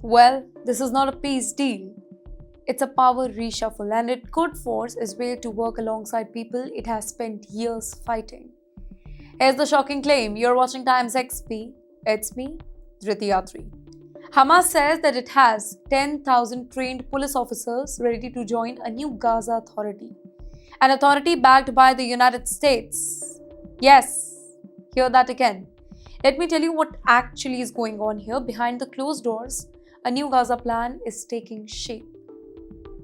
Well, this is not a peace deal. It's a power reshuffle, and it could force Israel to work alongside people it has spent years fighting. Here's the shocking claim. You're watching Times XP. It's me, Dhriti Yatri. Hamas says that it has 10,000 trained police officers ready to join a new Gaza authority, an authority backed by the United States. Yes, hear that again. Let me tell you what actually is going on here. Behind the closed doors, a new Gaza plan is taking shape.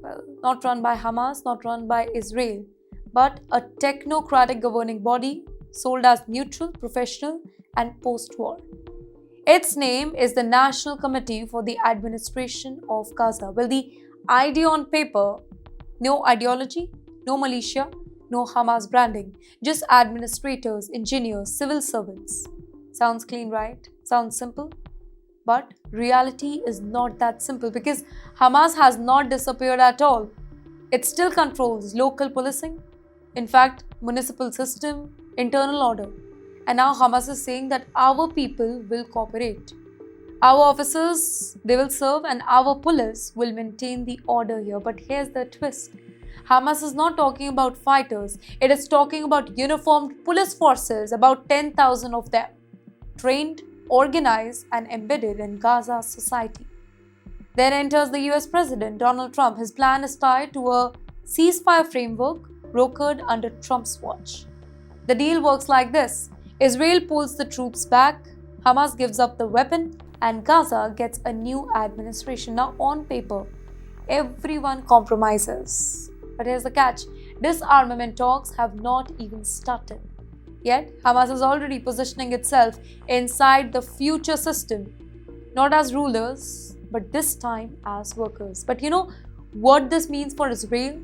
Well, not run by Hamas, not run by Israel, but a technocratic governing body sold as neutral, professional, and post war. Its name is the National Committee for the Administration of Gaza. Well, the idea on paper: no ideology, no militia, no Hamas branding, just administrators, engineers, civil servants. Sounds clean, right? Sounds simple? But reality is not that simple because Hamas has not disappeared at all. It still controls local policing, in fact, municipal system, internal order. And now Hamas is saying that our people will cooperate. Our officers, they will serve, and our police will maintain the order here. But here's the twist. Hamas is not talking about fighters. It is talking about uniformed police forces, about 10,000 of them, trained, organized, and embedded in Gaza's society. Then enters the US President Donald Trump. His plan is tied to a ceasefire framework brokered under Trump's watch. The deal works like this: Israel pulls the troops back, Hamas gives up the weapon, and Gaza gets a new administration. Now, on paper, everyone compromises. But here's the catch: disarmament talks have not even started. Yet, Hamas is already positioning itself inside the future system, not as rulers, but this time as workers. But you know what this means for Israel?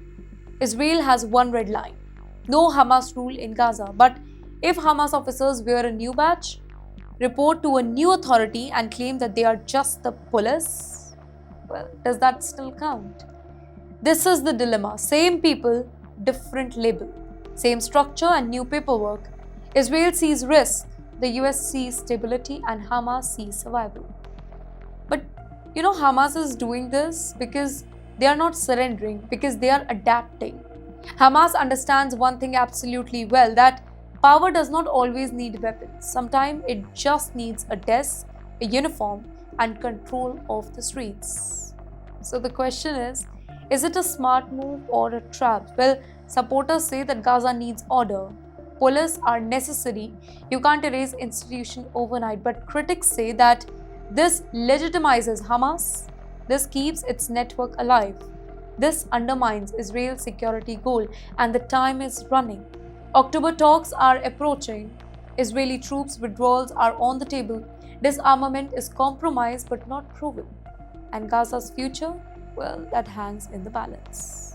Israel has one red line: no Hamas rule in Gaza. But if Hamas officers wear a new badge, report to a new authority, and claim that they are just the police, well, does that still count? This is the dilemma. Same people, different label. Same structure and new paperwork. Israel sees risk, the US sees stability, and Hamas sees survival. But you know, Hamas is doing this because they are not surrendering, because they are adapting. Hamas understands one thing absolutely well, that power does not always need weapons. Sometimes it just needs a desk, a uniform, and control of the streets. So the question is it a smart move or a trap? Well, supporters say that Gaza needs order. Police are necessary. You can't erase institution overnight. But critics say that this legitimizes Hamas. This keeps its network alive. This undermines Israel's security goal, and the time is running. October talks are approaching. Israeli troops withdrawals are on the table. Disarmament is compromised but not proven. And Gaza's future, well, that hangs in the balance.